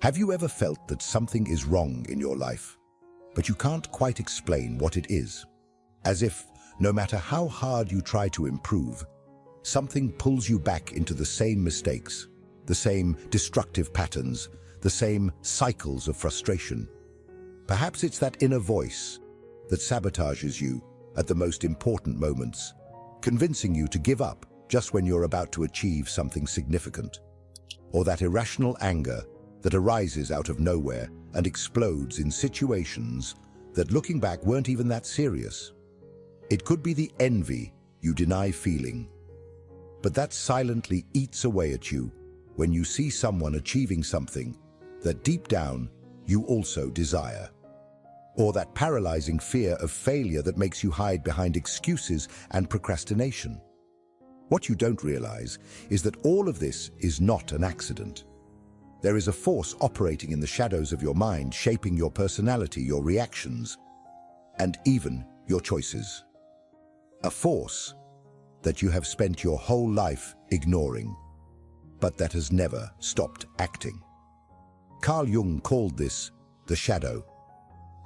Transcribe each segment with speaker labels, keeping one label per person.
Speaker 1: Have you ever felt that something is wrong in your life, but you can't quite explain what it is? As if, no matter how hard you try to improve, something pulls you back into the same mistakes, the same destructive patterns, the same cycles of frustration. Perhaps it's that inner voice that sabotages you at the most important moments, convincing you to give up just when you're about to achieve something significant. Or that irrational anger that arises out of nowhere and explodes in situations that, looking back, weren't even that serious. It could be the envy you deny feeling, but that silently eats away at you when you see someone achieving something that deep down you also desire. Or that paralyzing fear of failure that makes you hide behind excuses and procrastination. What you don't realize is that all of this is not an accident. There is a force operating in the shadows of your mind, shaping your personality, your reactions, and even your choices. A force that you have spent your whole life ignoring, but that has never stopped acting. Carl Jung called this the shadow,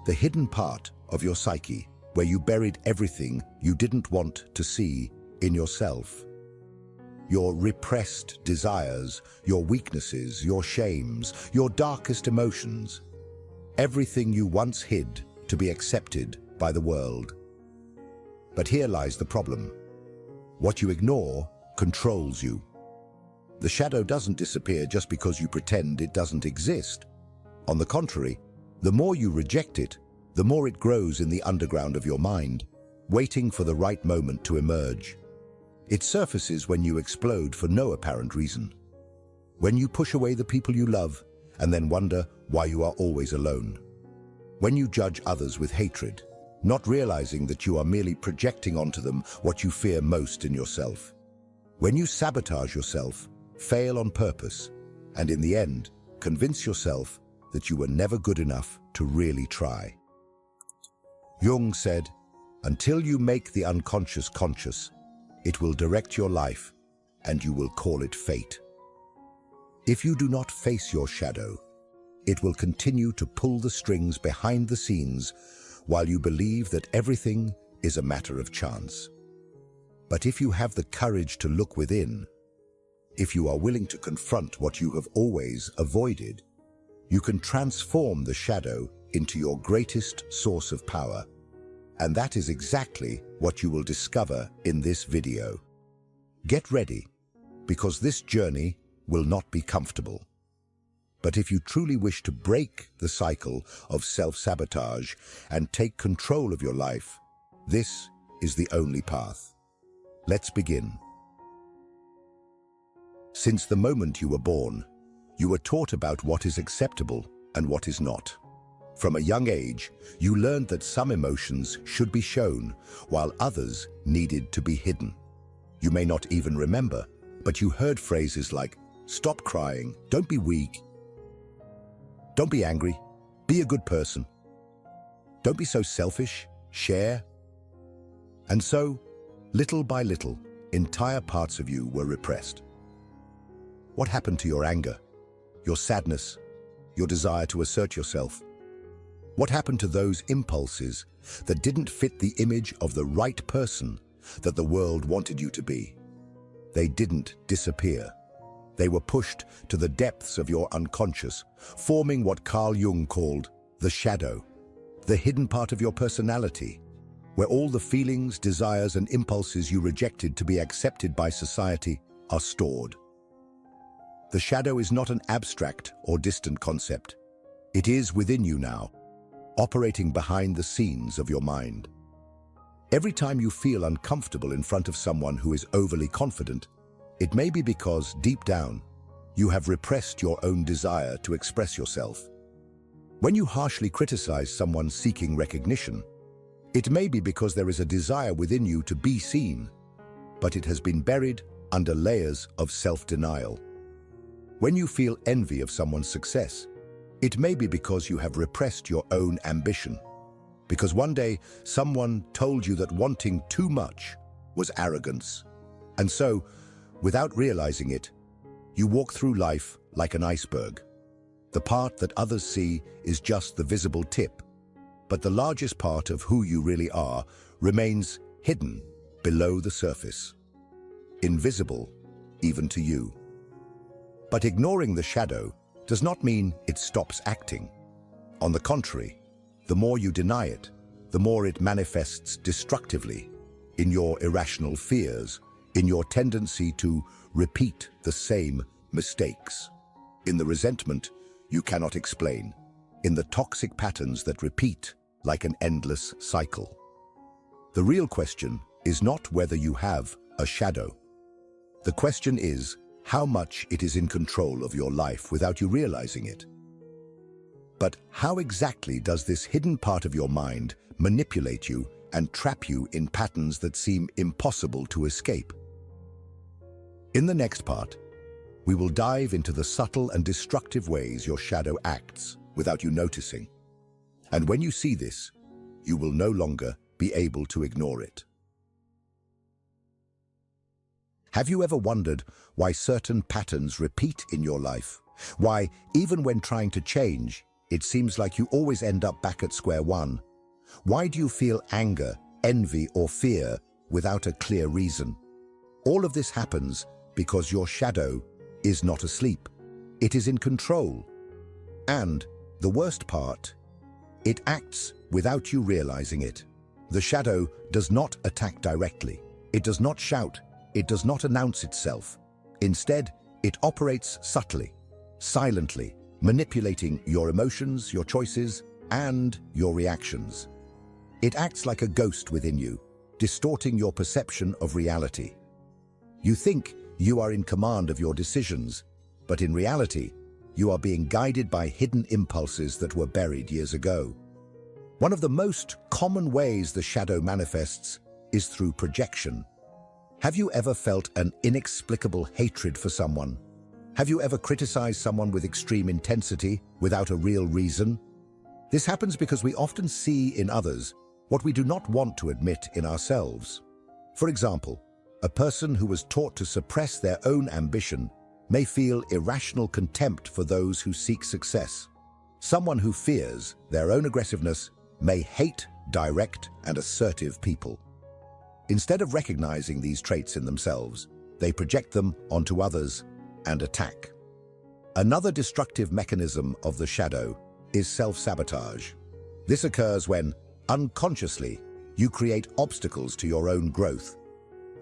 Speaker 1: the hidden part of your psyche where you buried everything you didn't want to see in yourself. Your repressed desires, your weaknesses, your shames, your darkest emotions, everything you once hid to be accepted by the world. But here lies the problem. What you ignore controls you. The shadow doesn't disappear just because you pretend it doesn't exist. On the contrary, the more you reject it, the more it grows in the underground of your mind, waiting for the right moment to emerge. It surfaces when you explode for no apparent reason. When you push away the people you love and then wonder why you are always alone. When you judge others with hatred, not realizing that you are merely projecting onto them what you fear most in yourself. When you sabotage yourself, fail on purpose, and in the end, convince yourself that you were never good enough to really try. Jung said, "Until you make the unconscious conscious, it will direct your life, and you will call it fate." If you do not face your shadow, it will continue to pull the strings behind the scenes while you believe that everything is a matter of chance. But if you have the courage to look within, if you are willing to confront what you have always avoided, you can transform the shadow into your greatest source of power. And that is exactly what you will discover in this video. Get ready, because this journey will not be comfortable. But if you truly wish to break the cycle of self-sabotage and take control of your life, this is the only path. Let's begin. Since the moment you were born, you were taught about what is acceptable and what is not. From a young age, you learned that some emotions should be shown, while others needed to be hidden. You may not even remember, but you heard phrases like, "Stop crying, don't be weak. Don't be angry, be a good person. Don't be so selfish, share." And so, little by little, entire parts of you were repressed. What happened to your anger, your sadness, your desire to assert yourself? What happened to those impulses that didn't fit the image of the right person that the world wanted you to be? They didn't disappear. They were pushed to the depths of your unconscious, forming what Carl Jung called the shadow, the hidden part of your personality, where all the feelings, desires, and impulses you rejected to be accepted by society are stored. The shadow is not an abstract or distant concept. It is within you now, operating behind the scenes of your mind. Every time you feel uncomfortable in front of someone who is overly confident, it may be because, deep down, you have repressed your own desire to express yourself. When you harshly criticize someone seeking recognition, it may be because there is a desire within you to be seen, but it has been buried under layers of self-denial. When you feel envy of someone's success, it may be because you have repressed your own ambition, because one day someone told you that wanting too much was arrogance. And so, without realizing it, you walk through life like an iceberg, The part that others see is just the visible tip, but the largest part of who you really are remains hidden below the surface, invisible even to you. But ignoring the shadow does not mean it stops acting. On the contrary, the more you deny it, the more it manifests destructively in your irrational fears, in your tendency to repeat the same mistakes, in the resentment you cannot explain, in the toxic patterns that repeat like an endless cycle. The real question is not whether you have a shadow. The question is how much it is in control of your life without you realizing it. But how exactly does this hidden part of your mind manipulate you and trap you in patterns that seem impossible to escape? In the next part, we will dive into the subtle and destructive ways your shadow acts without you noticing. And when you see this, you will no longer be able to ignore it. Have you ever wondered why certain patterns repeat in your life? Why, even when trying to change, it seems like you always end up back at square one? Why do you feel anger, envy, or fear without a clear reason? All of this happens because your shadow is not asleep. It is in control. And the worst part, it acts without you realizing it. The shadow does not attack directly. It does not shout. It does not announce itself. Instead, it operates subtly, silently, manipulating your emotions, your choices, and your reactions. It acts like a ghost within you, distorting your perception of reality. You think you are in command of your decisions, but in reality, you are being guided by hidden impulses that were buried years ago. One of the most common ways the shadow manifests is through projection. Have you ever felt an inexplicable hatred for someone? Have you ever criticized someone with extreme intensity without a real reason? This happens because we often see in others what we do not want to admit in ourselves. For example, a person who was taught to suppress their own ambition may feel irrational contempt for those who seek success. Someone who fears their own aggressiveness may hate direct and assertive people. Instead of recognizing these traits in themselves, they project them onto others and attack. Another destructive mechanism of the shadow is self-sabotage. This occurs when, unconsciously, you create obstacles to your own growth.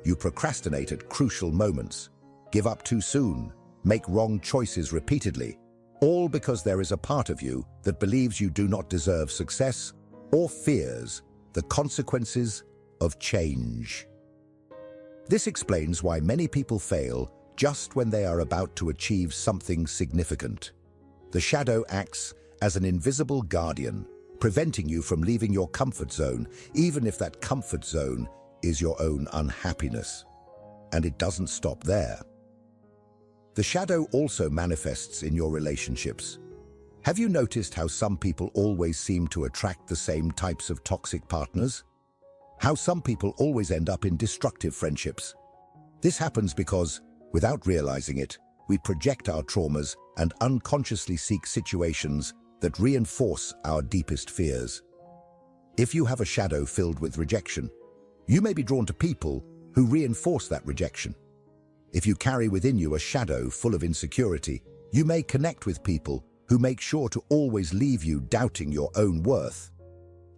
Speaker 1: You procrastinate at crucial moments, give up too soon, make wrong choices repeatedly, all because there is a part of you that believes you do not deserve success or fears the consequences of change. This explains why many people fail just when they are about to achieve something significant. The shadow acts as an invisible guardian, preventing you from leaving your comfort zone, even if that comfort zone is your own unhappiness. And it doesn't stop there. The shadow also manifests in your relationships. Have you noticed how some people always seem to attract the same types of toxic partners? How some people always end up in destructive friendships? This happens because, without realizing it, we project our traumas and unconsciously seek situations that reinforce our deepest fears. If you have a shadow filled with rejection, you may be drawn to people who reinforce that rejection. If you carry within you a shadow full of insecurity, you may connect with people who make sure to always leave you doubting your own worth.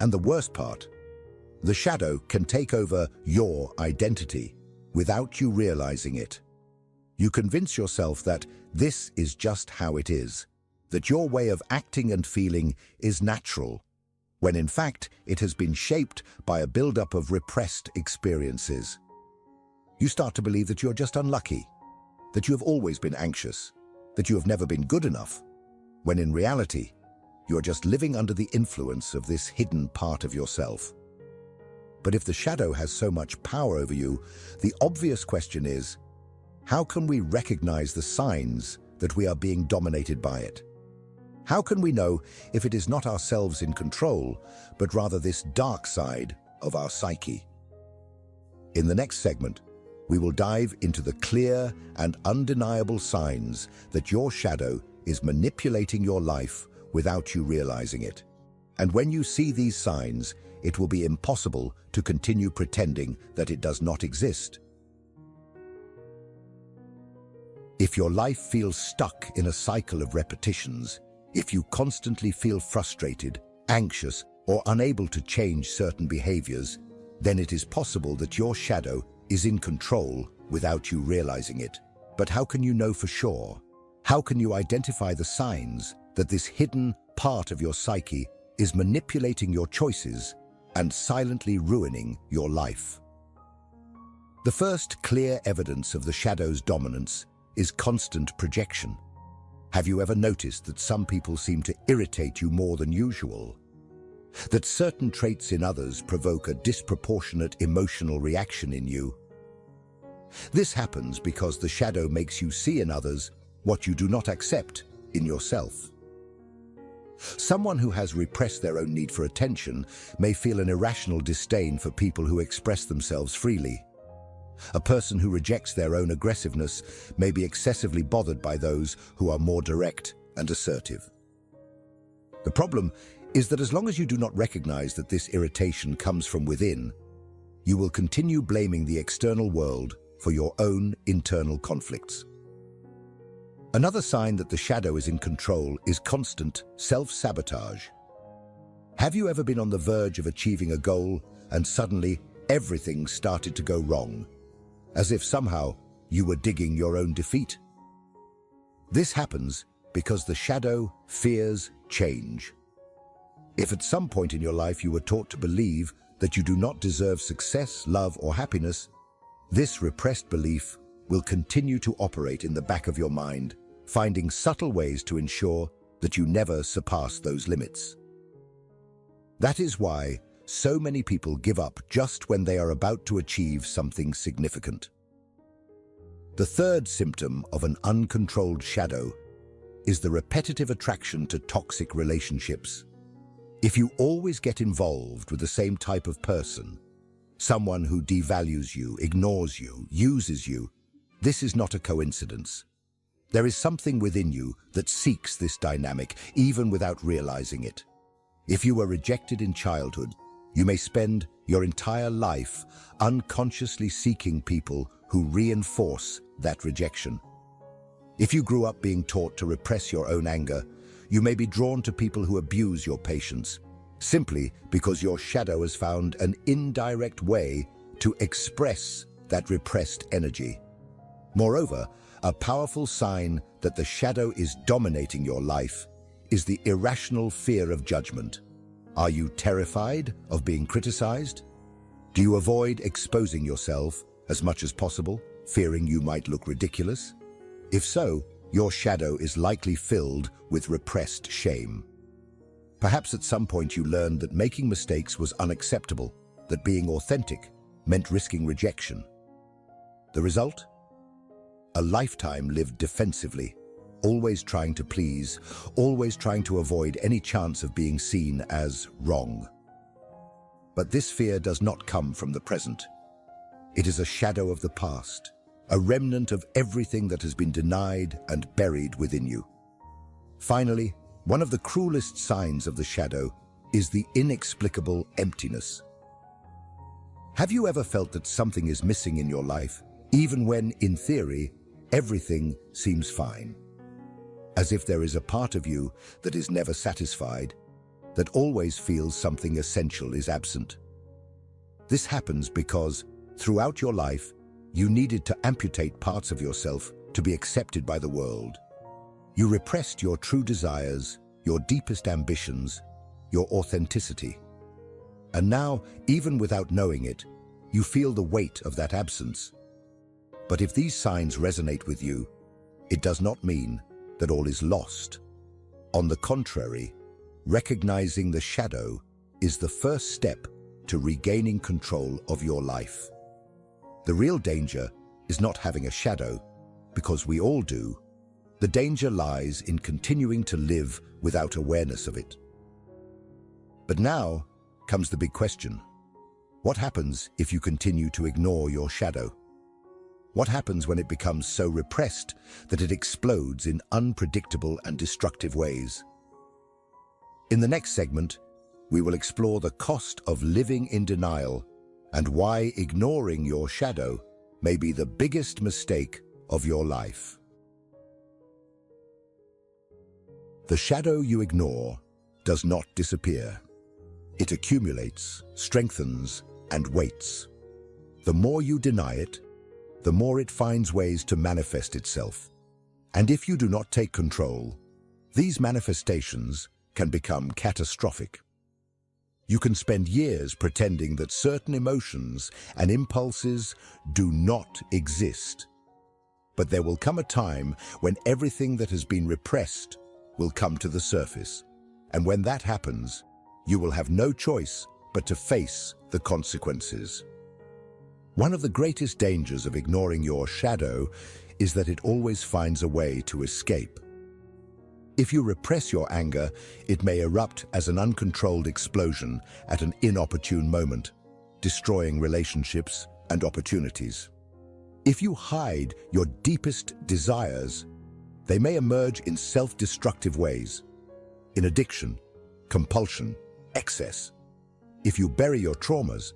Speaker 1: And the worst part, the shadow can take over your identity without you realizing it. You convince yourself that this is just how it is, that your way of acting and feeling is natural, when in fact it has been shaped by a buildup of repressed experiences. You start to believe that you're just unlucky, that you have always been anxious, that you have never been good enough, when in reality, you're just living under the influence of this hidden part of yourself. But if the shadow has so much power over you, the obvious question is, how can we recognize the signs that we are being dominated by it? How can we know if it is not ourselves in control, but rather this dark side of our psyche? In the next segment, we will dive into the clear and undeniable signs that your shadow is manipulating your life without you realizing it. And when you see these signs, it will be impossible to continue pretending that it does not exist. If your life feels stuck in a cycle of repetitions, if you constantly feel frustrated, anxious, or unable to change certain behaviors, then it is possible that your shadow is in control without you realizing it. But how can you know for sure? How can you identify the signs that this hidden part of your psyche is manipulating your choices and silently ruining your life? The first clear evidence of the shadow's dominance is constant projection. Have you ever noticed that some people seem to irritate you more than usual? That certain traits in others provoke a disproportionate emotional reaction in you? This happens because the shadow makes you see in others what you do not accept in yourself. Someone who has repressed their own need for attention may feel an irrational disdain for people who express themselves freely. A person who rejects their own aggressiveness may be excessively bothered by those who are more direct and assertive. The problem is that as long as you do not recognize that this irritation comes from within, you will continue blaming the external world for your own internal conflicts. Another sign that the shadow is in control is constant self-sabotage. Have you ever been on the verge of achieving a goal and suddenly everything started to go wrong, as if somehow you were digging your own defeat? This happens because the shadow fears change. If at some point in your life you were taught to believe that you do not deserve success, love, or happiness, this repressed belief will continue to operate in the back of your mind, finding subtle ways to ensure that you never surpass those limits. That is why so many people give up just when they are about to achieve something significant. The third symptom of an uncontrolled shadow is the repetitive attraction to toxic relationships. If you always get involved with the same type of person, someone who devalues you, ignores you, uses you, this is not a coincidence. There is something within you that seeks this dynamic, even without realizing it. If you were rejected in childhood, you may spend your entire life unconsciously seeking people who reinforce that rejection. If you grew up being taught to repress your own anger, you may be drawn to people who abuse your patience, simply because your shadow has found an indirect way to express that repressed energy. Moreover, a powerful sign that the shadow is dominating your life is the irrational fear of judgment. Are you terrified of being criticized? Do you avoid exposing yourself as much as possible, fearing you might look ridiculous? If so, your shadow is likely filled with repressed shame. Perhaps at some point you learned that making mistakes was unacceptable, that being authentic meant risking rejection. The result? A lifetime lived defensively, always trying to please, always trying to avoid any chance of being seen as wrong. But this fear does not come from the present. It is a shadow of the past, a remnant of everything that has been denied and buried within you. Finally, one of the cruelest signs of the shadow is the inexplicable emptiness. Have you ever felt that something is missing in your life, even when, in theory, everything seems fine? As if there is a part of you that is never satisfied, that always feels something essential is absent. This happens because, throughout your life, you needed to amputate parts of yourself to be accepted by the world. You repressed your true desires, your deepest ambitions, your authenticity. And now, even without knowing it, you feel the weight of that absence. But if these signs resonate with you, it does not mean that all is lost. On the contrary, recognizing the shadow is the first step to regaining control of your life. The real danger is not having a shadow, because we all do. The danger lies in continuing to live without awareness of it. But now comes the big question. What happens if you continue to ignore your shadow? What happens when it becomes so repressed that it explodes in unpredictable and destructive ways? In the next segment, we will explore the cost of living in denial and why ignoring your shadow may be the biggest mistake of your life. The shadow you ignore does not disappear. It accumulates, strengthens, and waits. The more you deny it, the more it finds ways to manifest itself. And if you do not take control, these manifestations can become catastrophic. You can spend years pretending that certain emotions and impulses do not exist. But there will come a time when everything that has been repressed will come to the surface. And when that happens, you will have no choice but to face the consequences. One of the greatest dangers of ignoring your shadow is that it always finds a way to escape. If you repress your anger, it may erupt as an uncontrolled explosion at an inopportune moment, destroying relationships and opportunities. If you hide your deepest desires, they may emerge in self-destructive ways, in addiction, compulsion, excess. If you bury your traumas,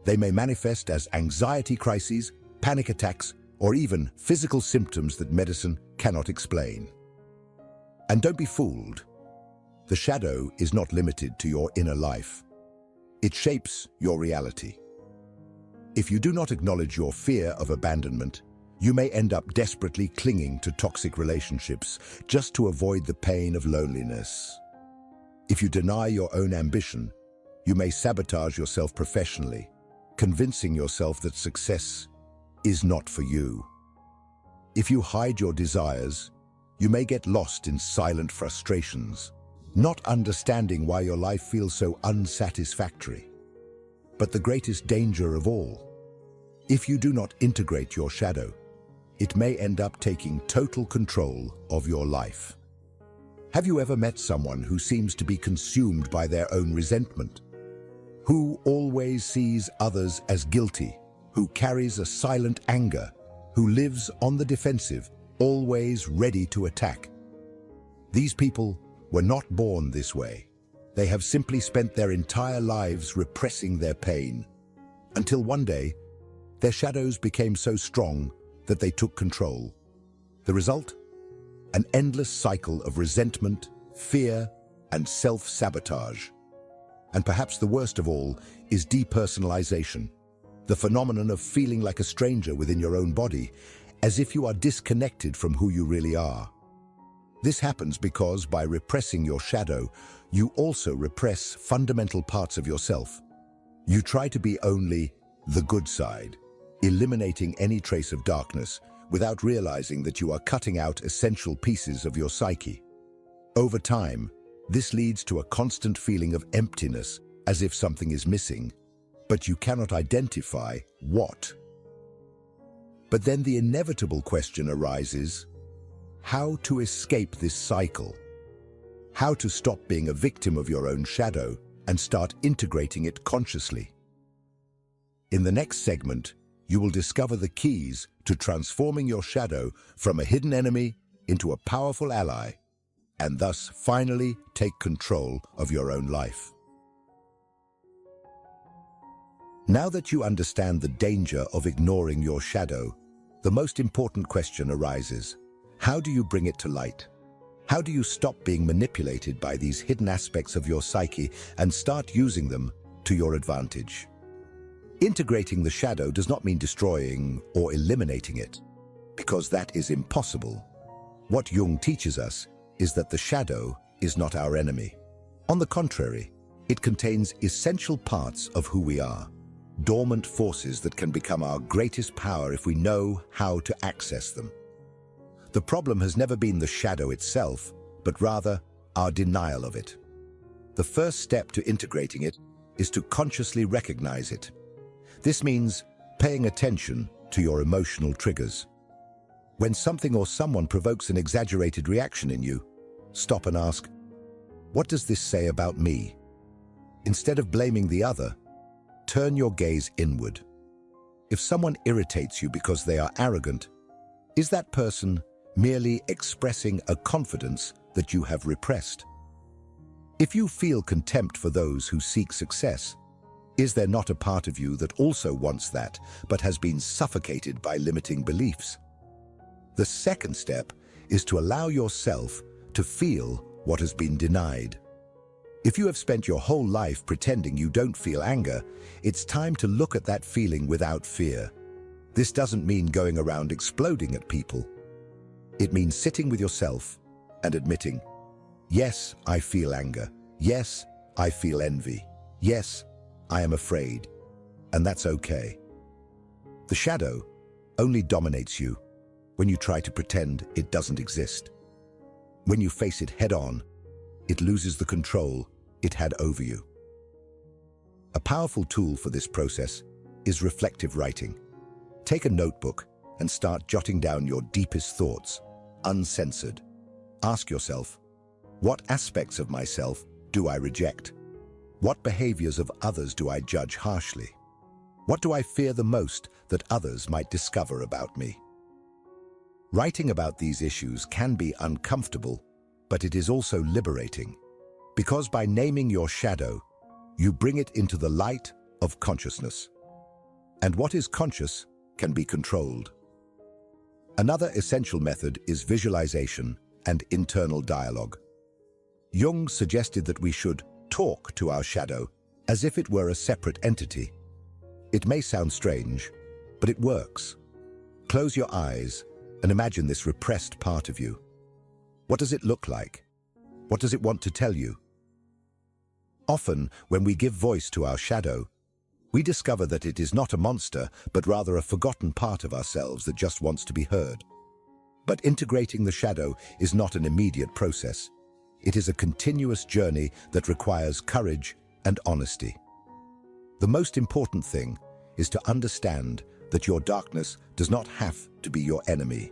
Speaker 1: they may manifest as anxiety crises, panic attacks, or even physical symptoms that medicine cannot explain. And don't be fooled. The shadow is not limited to your inner life. It shapes your reality. If you do not acknowledge your fear of abandonment, you may end up desperately clinging to toxic relationships just to avoid the pain of loneliness. If you deny your own ambition, you may sabotage yourself professionally, convincing yourself that success is not for you. If you hide your desires, you may get lost in silent frustrations, not understanding why your life feels so unsatisfactory. But the greatest danger of all, if you do not integrate your shadow, it may end up taking total control of your life. Have you ever met someone who seems to be consumed by their own resentment? Who always sees others as guilty, who carries a silent anger, who lives on the defensive, always ready to attack? These people were not born this way. They have simply spent their entire lives repressing their pain, until one day, their shadows became so strong that they took control. The result? An endless cycle of resentment, fear, and self-sabotage. And perhaps the worst of all is depersonalization, the phenomenon of feeling like a stranger within your own body, as if you are disconnected from who you really are. This happens because by repressing your shadow, you also repress fundamental parts of yourself. You try to be only the good side, eliminating any trace of darkness, without realizing that you are cutting out essential pieces of your psyche. Over time, this leads to a constant feeling of emptiness, as if something is missing, but you cannot identify what. But then the inevitable question arises: how to escape this cycle? How to stop being a victim of your own shadow and start integrating it consciously? In the next segment, you will discover the keys to transforming your shadow from a hidden enemy into a powerful ally, and thus finally take control of your own life. Now that you understand the danger of ignoring your shadow, the most important question arises: how do you bring it to light? How do you stop being manipulated by these hidden aspects of your psyche and start using them to your advantage? Integrating the shadow does not mean destroying or eliminating it, because that is impossible. What Jung teaches us is that the shadow is not our enemy. On the contrary, it contains essential parts of who we are, dormant forces that can become our greatest power if we know how to access them. The problem has never been the shadow itself, but rather our denial of it. The first step to integrating it is to consciously recognize it. This means paying attention to your emotional triggers. When something or someone provokes an exaggerated reaction in you, stop and ask, what does this say about me? Instead of blaming the other, turn your gaze inward. If someone irritates you because they are arrogant, is that person merely expressing a confidence that you have repressed? If you feel contempt for those who seek success, is there not a part of you that also wants that, but has been suffocated by limiting beliefs? The second step is to allow yourself to feel what has been denied. If you have spent your whole life pretending you don't feel anger, it's time to look at that feeling without fear. This doesn't mean going around exploding at people. It means sitting with yourself and admitting, yes, I feel anger. Yes, I feel envy. Yes, I am afraid. And that's okay. The shadow only dominates you when you try to pretend it doesn't exist. When you face it head-on, it loses the control it had over you. A powerful tool for this process is reflective writing. Take a notebook and start jotting down your deepest thoughts, uncensored. Ask yourself, what aspects of myself do I reject? What behaviors of others do I judge harshly? What do I fear the most that others might discover about me? Writing about these issues can be uncomfortable, but it is also liberating. Because by naming your shadow, you bring it into the light of consciousness. And what is conscious can be controlled. Another essential method is visualization and internal dialogue. Jung suggested that we should talk to our shadow as if it were a separate entity. It may sound strange, but it works. Close your eyes and imagine this repressed part of you. What does it look like? What does it want to tell you? Often, when we give voice to our shadow, we discover that it is not a monster, but rather a forgotten part of ourselves that just wants to be heard. But integrating the shadow is not an immediate process. It is a continuous journey that requires courage and honesty. The most important thing is to understand that your darkness does not have to be your enemy.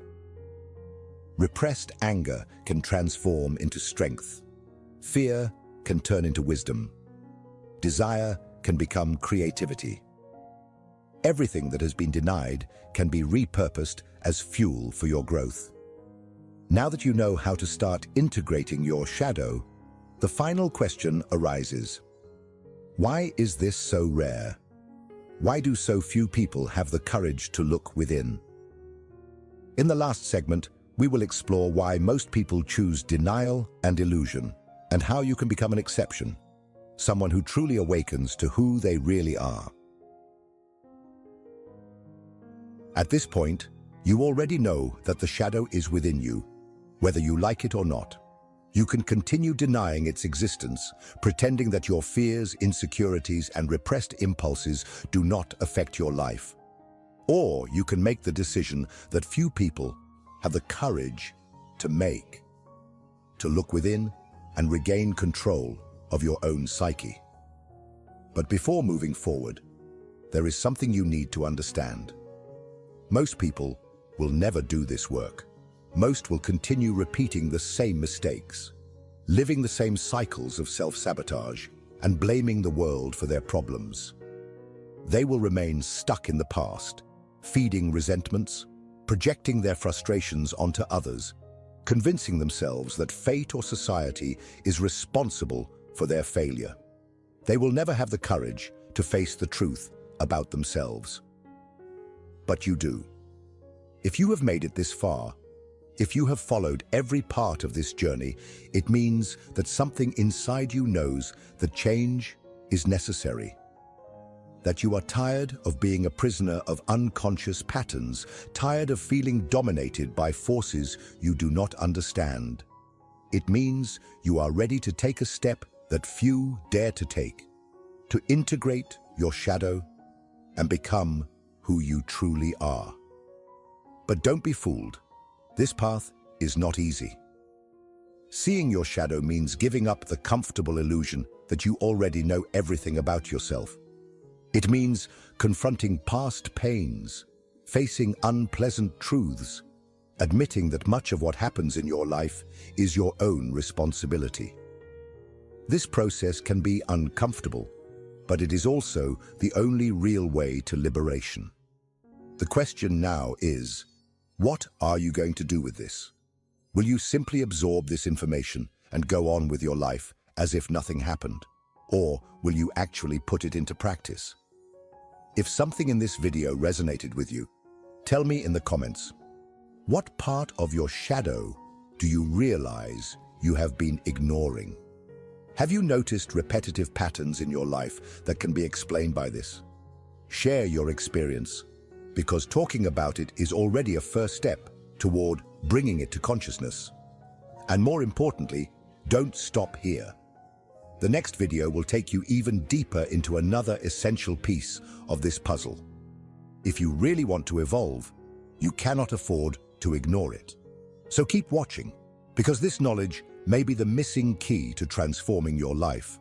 Speaker 1: Repressed anger can transform into strength. Fear can turn into wisdom. Desire can become creativity. Everything that has been denied can be repurposed as fuel for your growth. Now that you know how to start integrating your shadow, the final question arises. Why is this so rare? Why do so few people have the courage to look within? In the last segment, we will explore why most people choose denial and illusion, and how you can become an exception, someone who truly awakens to who they really are. At this point, you already know that the shadow is within you, whether you like it or not. You can continue denying its existence, pretending that your fears, insecurities, and repressed impulses do not affect your life. Or you can make the decision that few people have the courage to make, to look within and regain control of your own psyche. But before moving forward, there is something you need to understand. Most people will never do this work. Most will continue repeating the same mistakes, living the same cycles of self-sabotage, and blaming the world for their problems. They will remain stuck in the past, feeding resentments, projecting their frustrations onto others, convincing themselves that fate or society is responsible for their failure. They will never have the courage to face the truth about themselves. But you do. If you have made it this far, if you have followed every part of this journey, it means that something inside you knows that change is necessary. That you are tired of being a prisoner of unconscious patterns, tired of feeling dominated by forces you do not understand. It means you are ready to take a step that few dare to take, to integrate your shadow and become who you truly are. But don't be fooled. This path is not easy. Seeing your shadow means giving up the comfortable illusion that you already know everything about yourself. It means confronting past pains, facing unpleasant truths, admitting that much of what happens in your life is your own responsibility. This process can be uncomfortable, but it is also the only real way to liberation. The question now is, what are you going to do with this? Will you simply absorb this information and go on with your life as if nothing happened? Or will you actually put it into practice? If something in this video resonated with you, tell me in the comments. What part of your shadow do you realize you have been ignoring? Have you noticed repetitive patterns in your life that can be explained by this? Share your experience, because talking about it is already a first step toward bringing it to consciousness. And more importantly, don't stop here. The next video will take you even deeper into another essential piece of this puzzle. If you really want to evolve, you cannot afford to ignore it. So keep watching, because this knowledge may be the missing key to transforming your life.